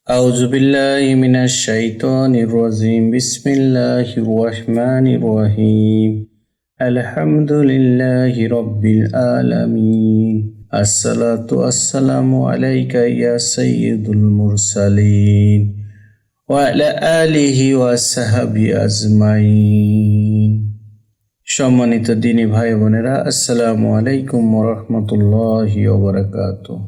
أعوذ بالله من الشيطان الرجيم بسم الله الرحمن الرحيم الحمد لله رب العالمين الصلاة والسلام عليك يا سيد المرسلين وعلى آله وصحبه أجمعين সম্মানিত দিনী ভাই বোনেরা, আসসালামু আলাইকুম ওয়া রাহমাতুল্লাহি ওয়া বারাকাতুহু।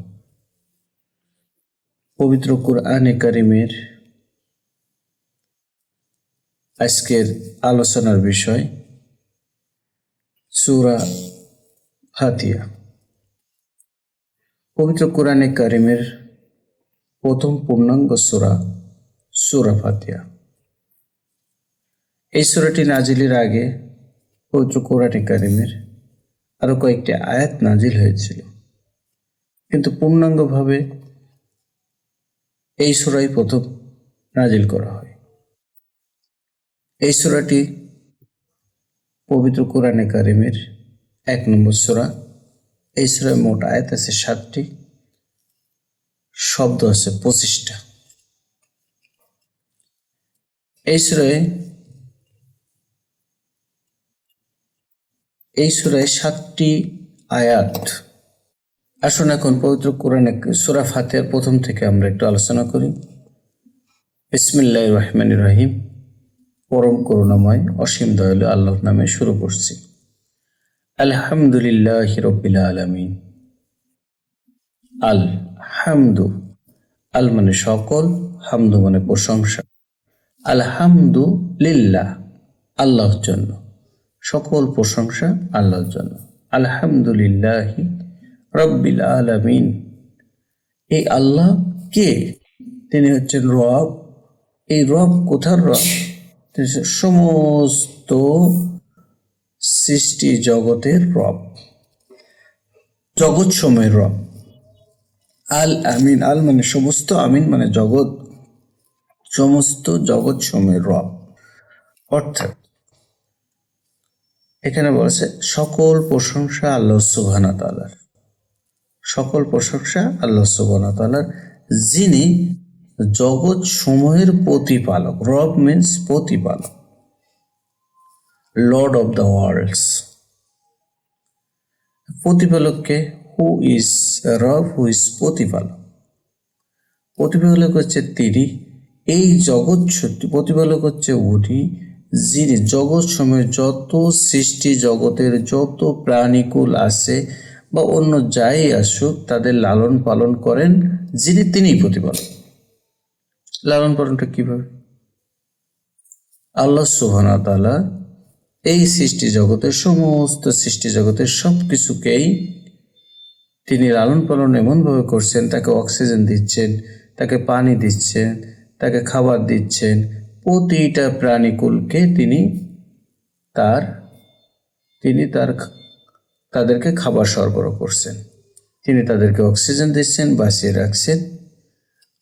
পবিত্র কুরআনে কারিমের আজকের আলোচনার বিষয় সূরা ফাতিহা। পবিত্র কুরআনে কারিমের প্রথম পূর্ণাঙ্গ সূরা ফাতিহা। এই সূরাটি নাজিলের আগে পবিত্র কুরআনে কারিমের আরো কয়েকটি আয়াত নাজিল হয়েছিল, কিন্তু পূর্ণাঙ্গভাবে এই সূরাই প্রথম নাজিল করা হয়। এই সূরাটি পবিত্র কুরআনে কারিমের 1 নম্বর সূরা। এই সূরায় মোট আয়াত আছে 7টি, শব্দ আছে 25টা। এই সূরায় 7টি আয়াত। আসুন এখন পবিত্র কুরআনে সূরা ফাতিহার প্রথম থেকে আমরা একটু আলোচনা করি। বিসমিল্লাহির রহমানির রহিম। পরম করুণাময় অসীম দয়ালু আল্লাহর নামে শুরু করছি। আলহামদুলিল্লাহি রাব্বিল আলামিন। আল হামদু, আল মানে সকল, হামদু মানে প্রশংসা। আলহামদুলিল্লাহ, আল্লাহর জন্য, সকল প্রশংসা আল্লাহর জন্য। আলহামদুলিল্লাহি রাব্বিল আলামিন। এই আল্লাহ কে? তিনি হচ্ছেন রব। এই রব কোথার রব? সমস্ত সৃষ্টি জগতের রব, জগৎ সময়ের রব। আল আমিন, আল মানে সমস্ত, আমিন মানে জগৎ, সমস্ত জগৎ সময়ের রব। অর্থাৎ এখানে বলেছে সকল প্রশংসা আল্লাহ সুবহানাহু ওয়া তাআলার, সকল প্রশংসা আল্লাহ সুবহানাহু ওয়া তাআলার, যিনি জগৎ সমূহের প্রতিপালক। রব মিন্স প্রতিপালক, লর্ড অফ দ্য ওয়ার্ল্ডস। প্রতিপালককে হু ইজ রব, হু ইজ প্রতিপালক। প্রতিপালক হচ্ছে তিনি। এই জগৎ সত্যি প্রতিপালক হচ্ছে উনি যিনি জগৎ সমূহের যত সৃষ্টি জগতের যত প্রাণীকুল আছে বা অন্য যাই আসুক তাদের লালন পালন করেন যিনি, তিনিই প্রতিপালক। লালন পালনটা কিভাবে? আল্লাহ সুবহানাহু ওয়া তাআলা এই সৃষ্টি জগতের সমস্ত সৃষ্টি জগতের সব কিছুকেই তিনি লালন পালন এমনভাবে করছেন, তাকে অক্সিজেন দিচ্ছেন, তাকে পানি দিচ্ছেন, তাকে খাবার দিচ্ছেন। প্রতিটা প্রাণীকুলকে তিনি তাদেরকে খাবার সরবরাহ করছেন, তিনি তাদেরকে অক্সিজেন দিচ্ছেন, বাঁচিয়ে রাখছেন।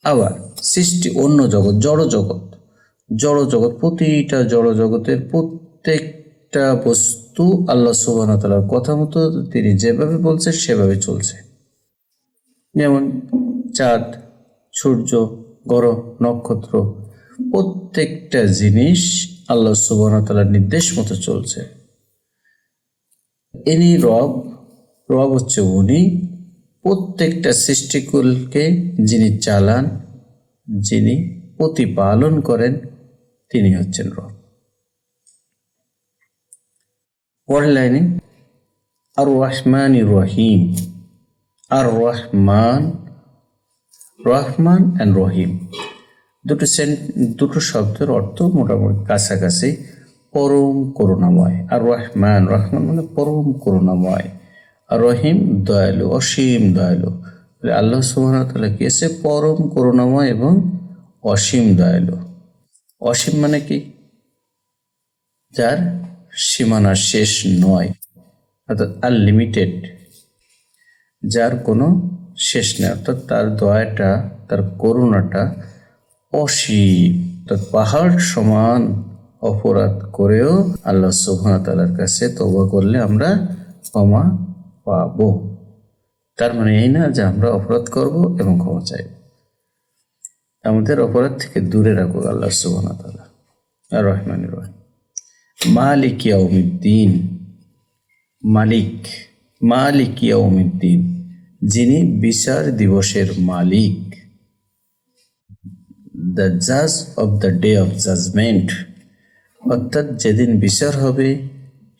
আবার সৃষ্টি অন্য জগৎ, জড় জগৎ, প্রতিটা জড় জগতের প্রত্যেকটা বস্তু আল্লাহ সুবহানাহু ওয়া তাআলার কথা মতো তিনি যেভাবে বলছেন সেভাবে চলছে। যেমন চাঁদ, সূর্য, গ্রহ, নক্ষত্র, প্রত্যেকটা জিনিস আল্লাহ সুবহানাহু ওয়া তাআলার নির্দেশ মতো চলছে। ইনি রব। রব হচ্ছে উনি প্রত্যেকটা সৃষ্টিকুলকে যিনি চালান, যিনি প্রতিপালন করেন, তিনি হচ্ছেন রব। পরের লাইনে আর রহমানির রহিম। আর রহমান, রহমান অ্যান্ড রহিম দুটো শব্দের অর্থ মোটামুটি কাছাকাছি। পরম করুণাময়। আর রহমান, রহমান মানে পরম করুণাময়, আর রহিম দয়ালু, অসীম দয়ালু। আল্লাহ সুবহানাহু ওয়া তাআলা কি আছে? পরম করুণাময় এবং অসীম দয়ালু। অসীম মানে কি? যার সীমানা শেষ নয়, অর্থাৎ আনলিমিটেড, যার কোনো শেষ নেই। অর্থাৎ তার দয়াটা, তার করুণাটা অসীম। অর্থাৎ পাহাড় সমান অপরাধ করেও আল্লাহ সুবহানাহু ওয়া তাআলার কাছে তওবা করলে আমরা ক্ষমা পাবো। তার মানে এই না যে আমরা অপরাধ করব এবং ক্ষমা চাইব। আমাদের অপরাধ থেকে দূরে রাখুক আল্লাহ সুবহানাহু ওয়া তাআলা। আর রহমানির রহিম। মালিক ইয়াউমিদ্দিন, মালিক, মালিক ইয়াউমিদ্দিন, যিনি বিচার দিবসের মালিক। দ্য জাজ of the day of judgement, অর্থাৎ যেদিন বিচার হবে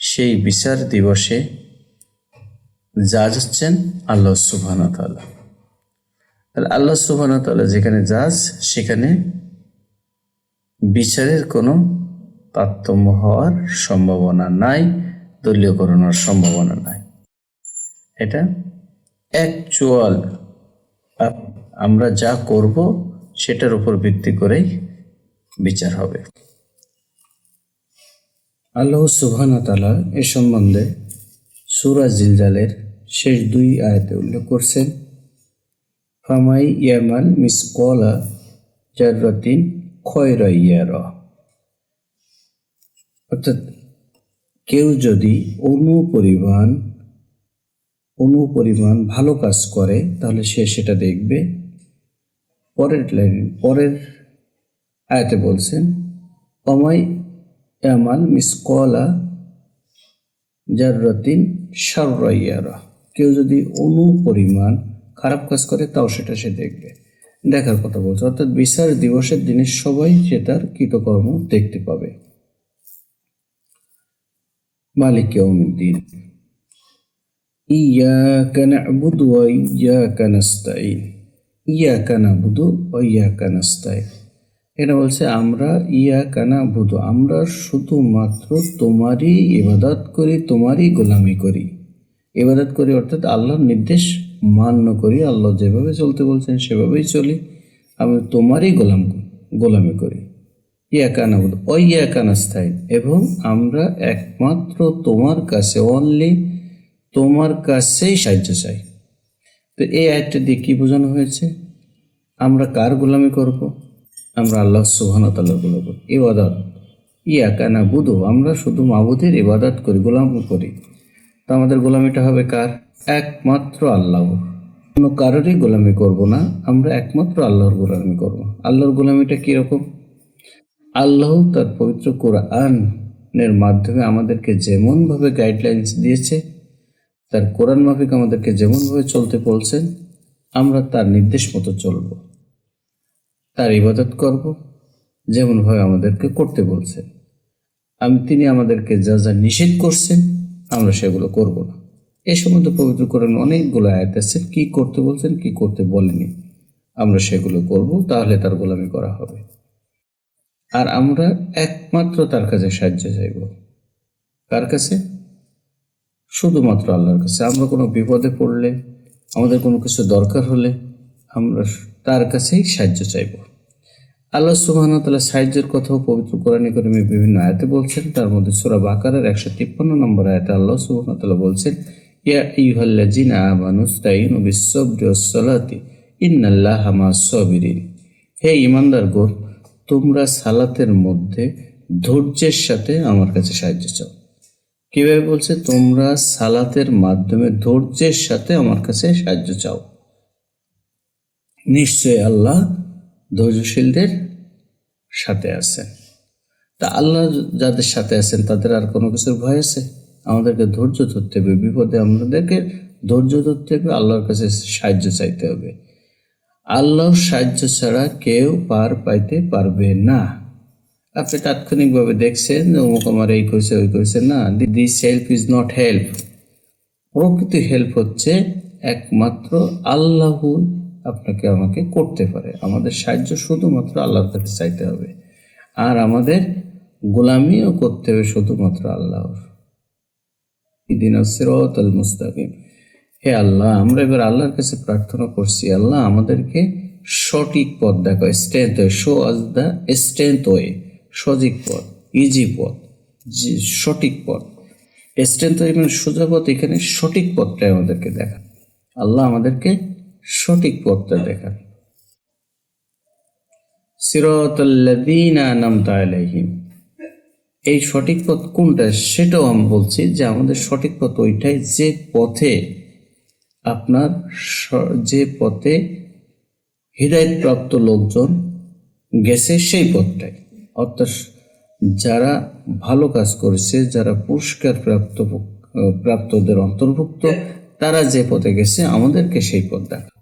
সেই বিচার দিবসে জাজ হচ্ছেন আল্লাহ সুবহানাহু ওয়া তাআলা। তাহলে আল্লাহ সুবহানাহু ওয়া তাআলা যেখানে জাজ, সেখানে বিচারের কোনো তারতম্য হওয়ার সম্ভাবনা নাই, দলীয়করণের সম্ভাবনা নাই। এটা অ্যাকচুয়াল আমরা যা করব সেটার উপর ভিত্তি করেই বিচার হবে। আল্লাহ সুবহানাহু ওয়া তাআলা এ সম্বন্ধে সূরা জিলজালের শেষ 2 আয়াতে উল্লেখ করছেন, ফামাই ইয়ামাল মিসকালা যাররাতিন খায়রা ইয়ারা, অর্থাৎ কেউ যদি অনুপরিমাণ ভালো কাজ করে তাহলে সে সেটা দেখবে। পরের আয়াতে বলছেন, ফামাই ইয়ামাল মিসকালা যাররাতিন শাররা ইয়ারা, কেউ যদি অনুপরিমাণ খারাপ কাজ করে তাও সেটা সে দেখবে, দেখার কথা বলছে। অর্থাৎ বিচার দিবসের দিনে সবাই সেটার কৃতকর্ম দেখতে পাবে। মালিক ইয়াউমিদ্দিন, ইয়াকা না'বুদু ওয়া ইয়াকা নাস্তাঈন, ইয়াকা না'বুদু ওয়া ইয়াকা নাস্তাঈন। এটা বলছে আমরা ইয়াকা না'বুদু, আমরা শুধুমাত্র তোমারই ইবাদত করি, তোমারই গোলামি করি। ইবাদত করি অর্থাৎ আল্লাহর নির্দেশ মান্য করি, আল্লাহ যেভাবে চলতে বলছেন সেভাবেই চলি, আমি তোমারই গোলামি করি। ইয়াকা না'বুদু ওয়া ইয়াকা নাস্তাঈন, এবং আমরা একমাত্র তোমার কাছে, অনলি তোমার কাছেই সাহায্য চাই। তো এই আয়াতটা দিয়ে কি বোঝানো হয়েছে? আমরা কার গোলামি করব? আমরা আল্লাহ সুবহানাহু ওয়া তাআলার গোলামি, ইবাদত। ইয়াকা না'বুদু, আমরা শুধু মাবুদের ইবাদত করি, গোলামি করি। তো আমাদের গোলামিটা হবে কার? একমাত্র আল্লাহর, কোনো কারোরই গোলামি করব না, আমরা একমাত্র আল্লাহর গোলামি করব। আল্লাহর গোলামিটা কীরকম? আল্লাহ তার পবিত্র কোরআনের মাধ্যমে আমাদেরকে যেমনভাবে গাইডলাইন্স দিয়েছে, তার কোরআন মাফিক আমাদেরকে যেমনভাবে চলতে বলছেন, আমরা তার নির্দেশ মতো চলব, তার ইবাদত করব যেমনভাবে আমাদেরকে করতে বলছেন। তিনি আমাদেরকে যা যা নিষেধ করছেন আমরা সেগুলো করব না। এই সম্বন্ধে পবিত্র কোরআনে অনেকগুলো আয়াত আছে, কি করতে বলছেন কি করতে বলেনি, আমরা সেগুলো করব, তাহলে তার গোলামি করা হবে। আর আমরা একমাত্র তার কাছে সাহায্য চাইব। কার কাছে? শুধুমাত্র আল্লাহর কাছে। আমরা কোনো বিপদে পড়লে, আমাদের কোনো কিছু দরকার হলে আমরা তার কাছেই সাহায্য চাইব। আল্লাহ সুবহানাহু ওয়া তাআলা সাহায্যের কথাও পবিত্র কোরআনে কারিমে বিভিন্ন আয়াতে বলছেন। তার মধ্যে সূরা বাকারার 153 নম্বর আয়াতে আল্লাহ সুবহানাহু ওয়া তাআলা বলছেন, ইয়া আইয়ুহাল্লাযিনা আমানু ইসতাঈনু বিস-সাবরি ওয়াস-সালাতি ইন্নাল্লাহা মা'আস-সাবিরিন। হে ঈমানদারগণ, তোমরা সালাতের মধ্যে ধৈর্যের সাথে আমার কাছে সাহায্য চাও। কিভাবে বলছে? তোমরা সালাতের মাধ্যমে ধৈর্যের সাথে আমার কাছে সাহায্য চাও। নিশ্চয়ই আল্লাহ ধৈর্যশীলদের সাথে আছেন। তা আল্লাহ যাদের সাথে আছেন তাদের আর কোনো কিছুর ভয় আছে? আমাদেরকে ধৈর্য ধরতে হবে, বিপদে আমাদেরকে ধৈর্য ধরতে হবে, আল্লাহর কাছে সাহায্য চাইতে হবে। আল্লাহর সাহায্য ছাড়া কেউ পার পাইতে পারবে না। আপনি তাৎক্ষণিকভাবে দেখছেন যে অমুক আমার এই কইছে ওই কইছে, না, this help is not help. প্রকৃত হেল্প হচ্ছে একমাত্র আল্লাহ আপনাকে আমাকে করতে পারে। আমাদের সাহায্য শুধুমাত্র আল্লাহর কাছে চাইতে হবে, আর আমাদের গোলামিও করতে হবে শুধুমাত্র আল্লাহর। ইহদিনাস সিরাতাল মুস্তাকিম। হে আল্লাহ, আমরা এবার আল্লাহর কাছে প্রার্থনা করছি, আল্লাহ আমাদেরকে সঠিক পথ দেখাও, strength way, show us the strength way, সঠিক পথ, ইজি পথ, সঠিক পথ। স্ট্রেংথ ওয়ে মানে সোজা পথ, এখানে সঠিক পথটাই আমাদেরকে দেখা। আল্লাহ আমাদেরকে সঠিক পথটা দেখান। সিরাতাল্লাযীনা আনআমতা আলাইহিম, এই সঠিক পথ কোনটা সেটাও আমি বলছি যে আমাদের সঠিক পথ ওইটাই যে পথে যে পথে হিদায়াতপ্রাপ্ত লোকজন গেছে সেই পথটাই। অর্থাৎ যারা ভালো কাজ করেছে, যারা পুরস্কার প্রাপ্তদের অন্তর্ভুক্ত, তারা যে পথে গেছে আমাদেরকে সেই পথ দেখা।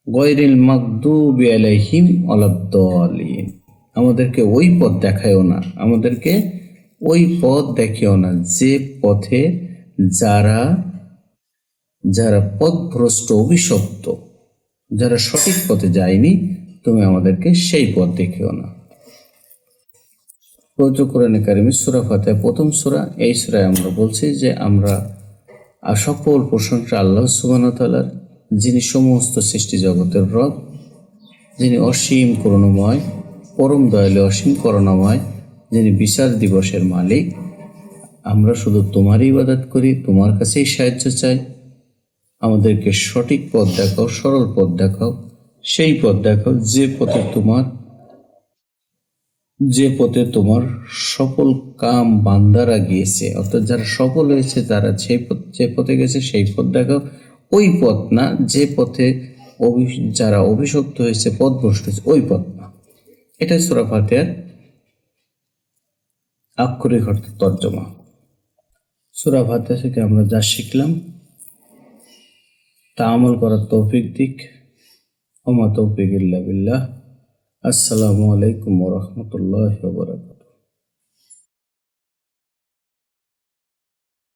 গয়রিল মাগদুবি আলাইহিম ওয়ালাদ-দাল্লিন, আমাদেরকে ওই পথ দেখায়ও না, আমাদেরকে ওই পথ দেখিও না যে পথে যারা যারা পথভ্রষ্ট, অভিশপ্ত, যারা সঠিক পথে যায়নি, তুমি আমাদেরকে সেই পথ দেখিও না। পবিত্র কোরআনে কারিমে সূরা ফাতিহা প্রথম সূরা, এই সূরায় আমরা বলছি যে আমরা সকল প্রশংসা আল্লাহ সুবহানাহু ওয়া তাআলার, যিনি সমস্ত সৃষ্টি জগতের রব, যিনি অসীম করুণাময়, পরম দয়ালু, অসীম করুণাময়, যিনি বিচার দিবসের মালিক। আমরা শুধু তোমারই ইবাদত করি, তোমার কাছেই সাহায্য চাই। আমাদেরকে সঠিক পথ দেখাও, সরল পথ দেখাও, সেই পথ দেখাও যে পথে তোমার সকল কাম বান্দারা গিয়েছে। অর্থাৎ যারা সফল হয়েছে, তারা যে পথে গেছে সেই পথ দেখাও, ওই পথ না যে পথে যারা অভিশপ্ত হয়েছে, পথভ্রষ্ট হয়েছে, ওই পথ না। এটাই সূরা ফাতিহার আক্ষরিক অর্থ তর্জমা। সূরা ফাতিহা থেকে আমরা যা শিখলাম তা আমল করার তৌফিক দিক। ওমা তৌফিক ইল্লা বিল্লাহ। আসসালামু আলাইকুম ওয়া রাহমাতুল্লাহি ওয়া বারাকাতুহু।